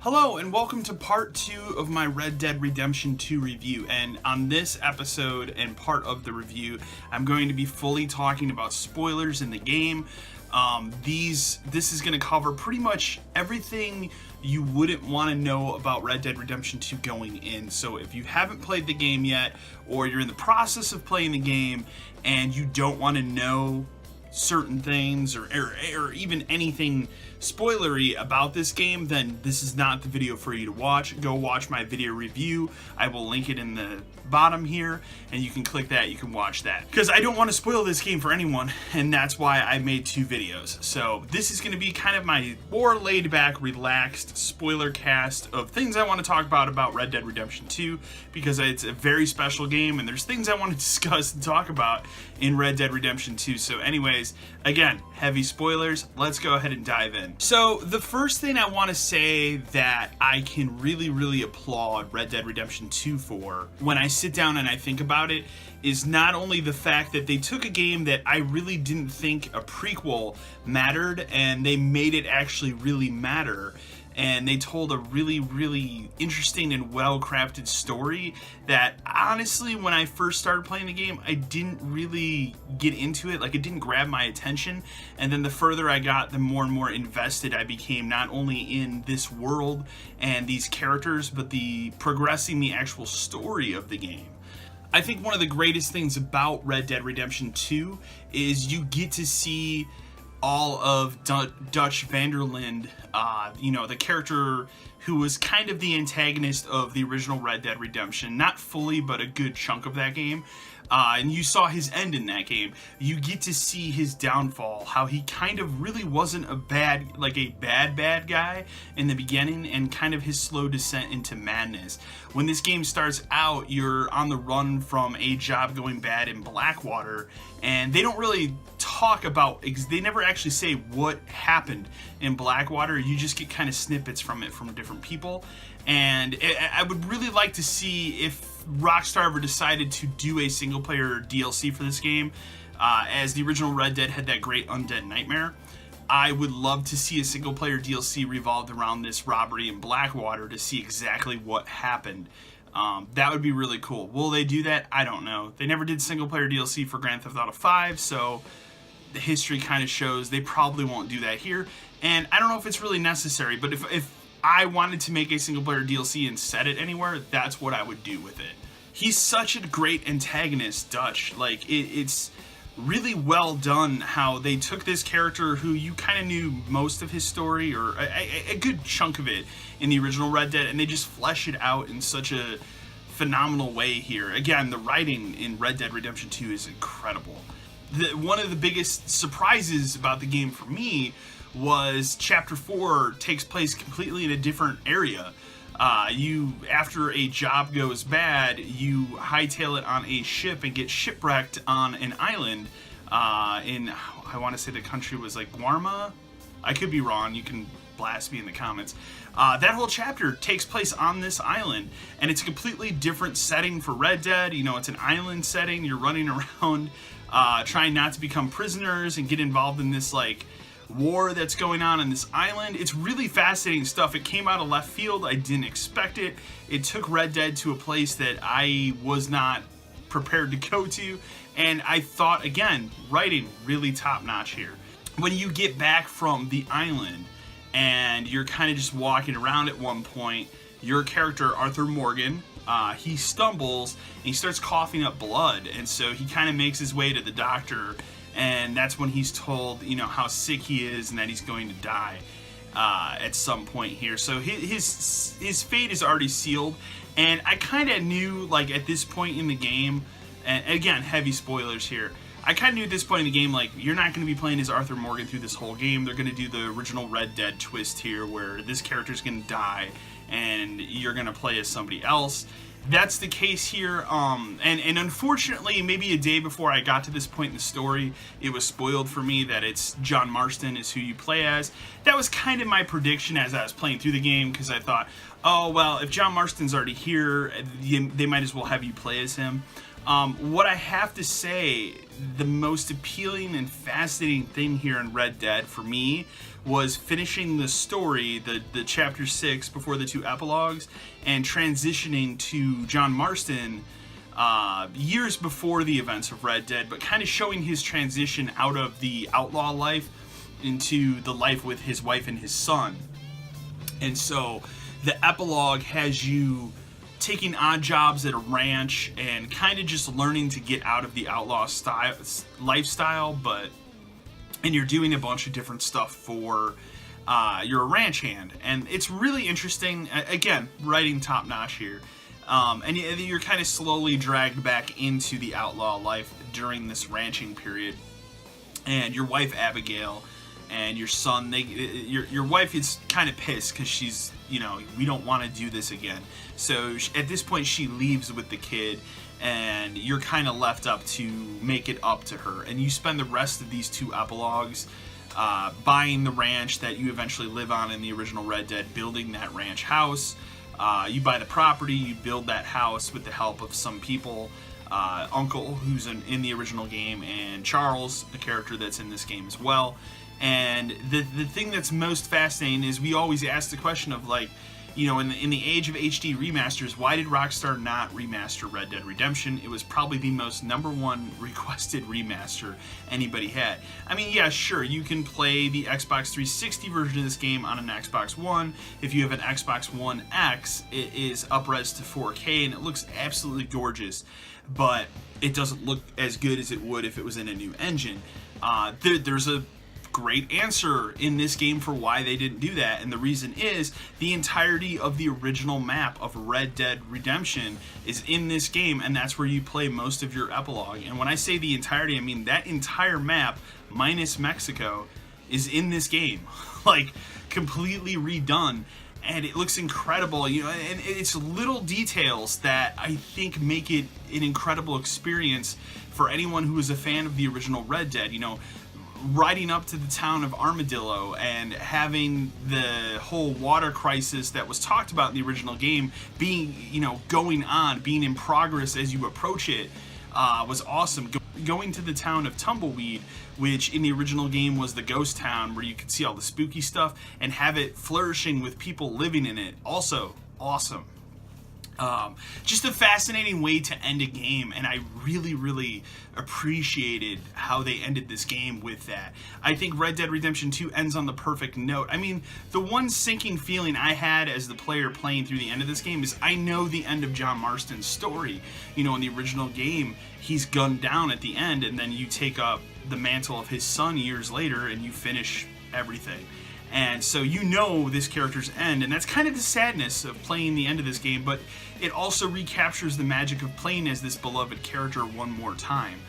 Hello and welcome to part 2 of my Red Dead Redemption 2 review, and on this episode and part of the review I'm going to be fully talking about spoilers in the game. This is going to cover pretty much everything you wouldn't want to know about Red Dead Redemption 2 going in. So if you haven't played the game yet, or you're in the process of playing the game and you don't want to know certain things or even anything spoilery about this game, then this is not the video for you to watch. Go watch my video review. I will link it in the bottom here, and you can click that, you can watch that. Because I don't want to spoil this game for anyone, and that's why I made 2 videos. So this is going to be kind of my more laid back, relaxed spoiler cast of things I want to talk about Red Dead Redemption 2, because it's a very special game, and there's things I want to discuss and talk about in Red Dead Redemption 2. So anyways, again, heavy spoilers. Let's go ahead and dive in. So the first thing I want to say that I can really applaud Red Dead Redemption 2 for, when I sit down and I think about it, is not only the fact that they took a game that I really didn't think a prequel mattered, and they made it actually really matter. And they told a really interesting and well-crafted story that, honestly, when I first started playing the game, I didn't really get into it. Like, it didn't grab my attention. And then the further I got, the more and more invested I became, not only in this world and these characters, but progressing the actual story of the game. I think one of the greatest things about Red Dead Redemption 2 is you get to see all of Dutch van der Linde, the character who was kind of the antagonist of the original Red Dead Redemption. Not fully, but a good chunk of that game. And you saw his end in that game. You get to see his downfall, how he kind of really wasn't a bad guy in the beginning, and kind of his slow descent into madness. When this game starts out, you're on the run from a job going bad in Blackwater, and they don't really talk about, they never actually say what happened in Blackwater. You just get kind of snippets from it from different people. And I would really like to see if Rockstar ever decided to do a single player DLC for this game, as the original Red Dead had that great Undead Nightmare. I would love to see a single player DLC revolved around this robbery in Blackwater to see exactly what happened. That would be really cool. Will they do that? I don't know. They never did single player DLC for Grand Theft Auto 5, so the history kind of shows they probably won't do that here. And I don't know if it's really necessary, but if I wanted to make a single player DLC and set it anywhere, that's what I would do with it. He's such a great antagonist, Dutch. Like, it's really well done how they took this character who you kind of knew most of his story, or a good chunk of it in the original Red Dead, and they just flesh it out in such a phenomenal way here. Again, the writing in Red Dead Redemption 2 is incredible. One of the biggest surprises about the game for me was Chapter 4 takes place completely in a different area. After a job goes bad, you hightail it on a ship and get shipwrecked on an island I want to say the country was like Guarma. I could be wrong. You can blast me in the comments. That whole chapter takes place on this island, and it's a completely different setting for Red Dead. You know, it's an island setting. You're running around trying not to become prisoners and get involved in this, like, war that's going on this island. It's really fascinating stuff. It came out of left field. I didn't expect it. It took Red Dead to a place that I was not prepared to go to, and I thought, again, writing really top-notch here. When you get back from the island and you're kind of just walking around at one point, your character, Arthur Morgan, he stumbles and he starts coughing up blood, and so he kind of makes his way to the doctor, and that's when he's told, you know, how sick he is and that he's going to die at some point here. So his fate is already sealed, and I kind of knew, like, at this point in the game, and again, heavy spoilers here, I kind of knew at this point in the game, like, you're not going to be playing as Arthur Morgan through this whole game. They're going to do the original Red Dead twist here, where this character's going to die and you're going to play as somebody else. That's the case here, and unfortunately, maybe a day before I got to this point in the story, it was spoiled for me that it's John Marston is who you play as. That was kind of my prediction as I was playing through the game, because I thought, oh, well, if John Marston's already here, they might as well have you play as him. What I have to say, the most appealing and fascinating thing here in Red Dead for me was finishing the story, the chapter 6 before the 2 epilogues, and transitioning to John Marston years before the events of Red Dead, but kind of showing his transition out of the outlaw life into the life with his wife and his son. And so the epilogue has you taking odd jobs at a ranch and kind of just learning to get out of the outlaw lifestyle, and you're doing a bunch of different stuff for you're a ranch hand, and it's really interesting. Again, writing top notch here, and you're kind of slowly dragged back into the outlaw life during this ranching period, and your wife Abigail and your son, your wife is kind of pissed because she's, we don't want to do this again. So at this point she leaves with the kid, and you're kind of left up to make it up to her. And you spend the rest of these 2 epilogues buying the ranch that you eventually live on in the original Red Dead, building that ranch house. You buy the property, you build that house with the help of some people. Uncle, who's in the original game, and Charles, a character that's in this game as well. And the thing that's most fascinating is we always ask the question of, like, in the age of HD remasters, why did Rockstar not remaster Red Dead Redemption? It was probably the most #1 requested remaster anybody had. I mean, yeah, sure, you can play the Xbox 360 version of this game on an Xbox One. If you have an Xbox One X, it is up-res to 4K, and it looks absolutely gorgeous, but it doesn't look as good as it would if it was in a new engine. There's a great answer in this game for why they didn't do that, and the reason is the entirety of the original map of Red Dead Redemption is in this game, and that's where you play most of your epilogue. And when I say the entirety, I mean that entire map minus Mexico is in this game, like completely redone, and it looks incredible, and it's little details that I think make it an incredible experience for anyone who is a fan of the original Red Dead. Riding up to the town of Armadillo and having the whole water crisis that was talked about in the original game being, going on, being in progress as you approach it, was awesome. Going to the town of Tumbleweed, which in the original game was the ghost town where you could see all the spooky stuff, and have it flourishing with people living in it, also awesome. Just a fascinating way to end a game, and I really, really appreciated how they ended this game with that. I think Red Dead Redemption 2 ends on the perfect note. I mean, the one sinking feeling I had as the player playing through the end of this game is I know the end of John Marston's story. In the original game, he's gunned down at the end, and then you take up the mantle of his son years later, and you finish everything. And so this character's end, and that's kind of the sadness of playing the end of this game, but it also recaptures the magic of playing as this beloved character one more time.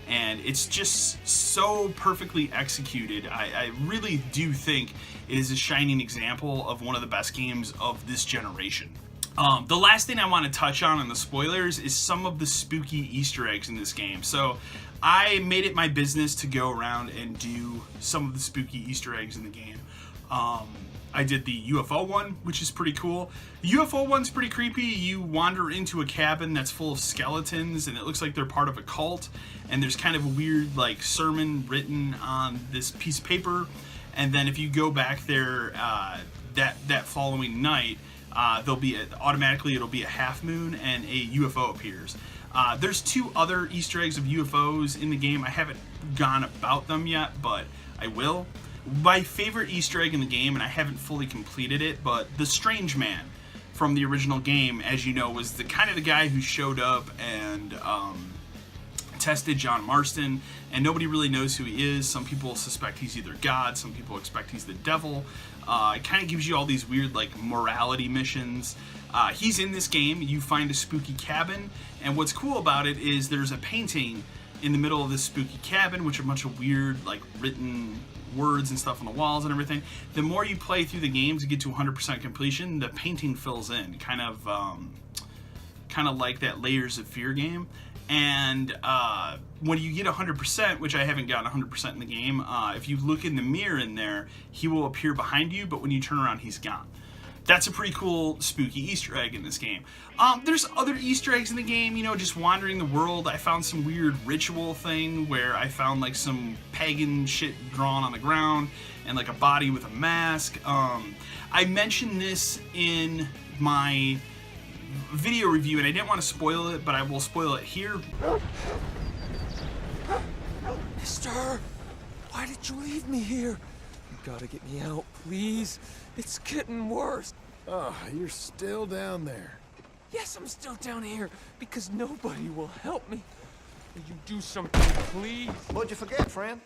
And it's just so perfectly executed. I really do think it is a shining example of one of the best games of this generation. The last thing I want to touch on in the spoilers is some of the spooky Easter eggs in this game. So I made it my business to go around and do some of the spooky Easter eggs in the game. I did the UFO one, which is pretty cool. The UFO one's pretty creepy. You wander into a cabin that's full of skeletons, and it looks like they're part of a cult, and there's kind of a weird sermon written on this piece of paper, and then if you go back there that following night, it'll be a half moon and a UFO appears. There's 2 other Easter eggs of UFOs in the game. I haven't gone about them yet, but I will. My favorite Easter egg in the game, and I haven't fully completed it, but the Strange Man from the original game, as you know, was the kind of the guy who showed up and tested John Marston, and nobody really knows who he is. Some people suspect he's either God, some people expect he's the devil. It kind of gives you all these weird morality missions. He's in this game. You find a spooky cabin, and what's cool about it is there's a painting in the middle of this spooky cabin, which are a bunch of weird written words and stuff on the walls and everything. The more you play through the game to get to 100% completion, the painting fills in, kind of like that Layers of Fear game. And when you get 100%, which I haven't gotten 100% in the game, if you look in the mirror in there, he will appear behind you, but when you turn around, he's gone. that's a pretty cool spooky Easter egg in this game. There's other Easter eggs in the game, you know, just wandering the world. I found some weird ritual thing where I found like some pagan shit drawn on the ground and like a body with a mask. I mentioned this in my video review and I didn't want to spoil it, but I will spoil it here. Mister, why did you leave me here? You gotta get me out, please. It's getting worse. Oh, you're still down there. Yes, I'm still down here because nobody will help me. Will you do something, please? What'd you forget, friend?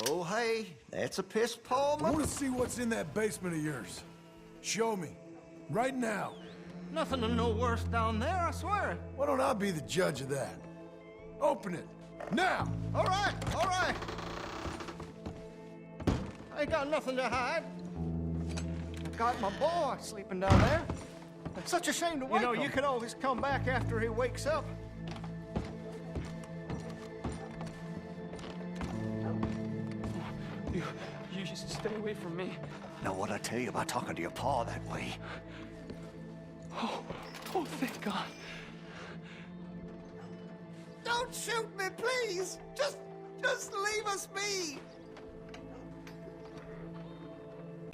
Oh, hey, that's a piss Paul. I want to see what's in that basement of yours. Show me. Right now. Nothing to no worse down there, I swear. Why don't I be the judge of that? Open it. Now! All right, all right. I ain't got nothing to hide. Got my boy sleeping down there. It's such a shame to wake him. You can always come back after he wakes up. You should stay away from me. Now, what'd I tell you about talking to your pa that way? Oh, thank God. Don't shoot me, please. Just leave us be.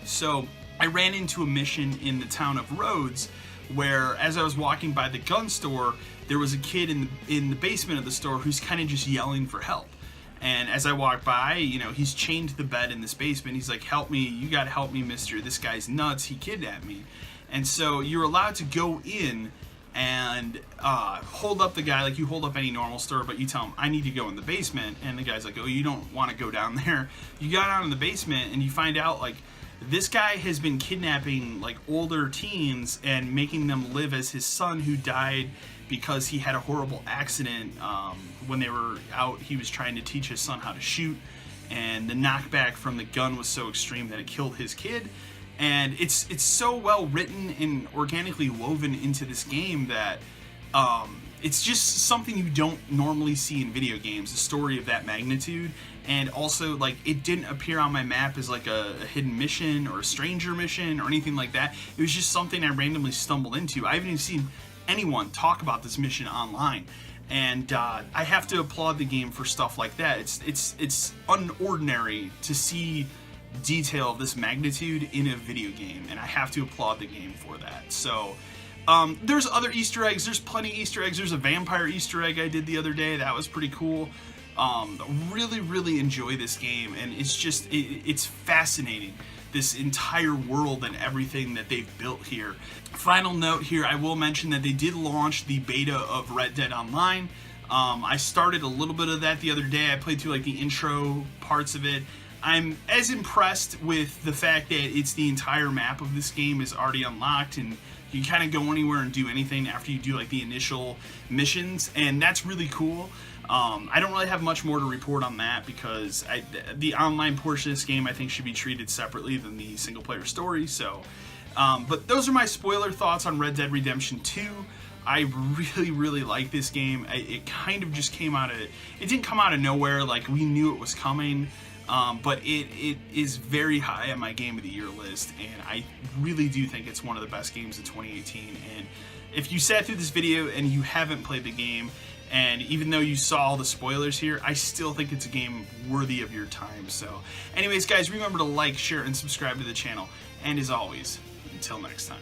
So I ran into a mission in the town of Rhodes where, as I was walking by the gun store, there was a kid in the basement of the store who's kind of just yelling for help. And as I walked by, you know, he's chained to the bed in this basement. He's like, help me, you gotta help me, mister. This guy's nuts, he kidnapped me. And so you're allowed to go in and hold up the guy like you hold up any normal store, but you tell him, I need to go in the basement. And the guy's like, oh, you don't want to go down there. You got down in the basement and you find out, like, this guy has been kidnapping, like, older teens and making them live as his son who died because he had a horrible accident when they were out. He was trying to teach his son how to shoot, and the knockback from the gun was so extreme that it killed his kid. And it's so well written and organically woven into this game that it's just something you don't normally see in video games, a story of that magnitude. And also, like, it didn't appear on my map as like a hidden mission or a stranger mission or anything like that. It was just something I randomly stumbled into. I haven't even seen anyone talk about this mission online. And I have to applaud the game for stuff like that. It's unordinary to see detail of this magnitude in a video game, and I have to applaud the game for that. So there's other Easter eggs. There's plenty of Easter eggs. There's a vampire Easter egg I did the other day. That was pretty cool. Really enjoy this game, and it's just it's fascinating, this entire world and everything that they've built here. Final note here, I will mention that they did launch the beta of Red Dead Online. I started a little bit of that the other day. I played through like the intro parts of it. I'm as impressed with the fact that it's the entire map of this game is already unlocked, and you can kind of go anywhere and do anything after you do like the initial missions, and that's really cool. I don't really have much more to report on that because the online portion of this game I think should be treated separately than the single player story. So, but those are my spoiler thoughts on Red Dead Redemption 2. I really like this game. It kind of just came out of, it didn't come out of nowhere, like we knew it was coming. But it is very high on my Game of the Year list, and I really do think it's one of the best games of 2018. And if you sat through this video and you haven't played the game, and even though you saw all the spoilers here, I still think it's a game worthy of your time. So anyways, guys, remember to like, share, and subscribe to the channel. And as always, until next time.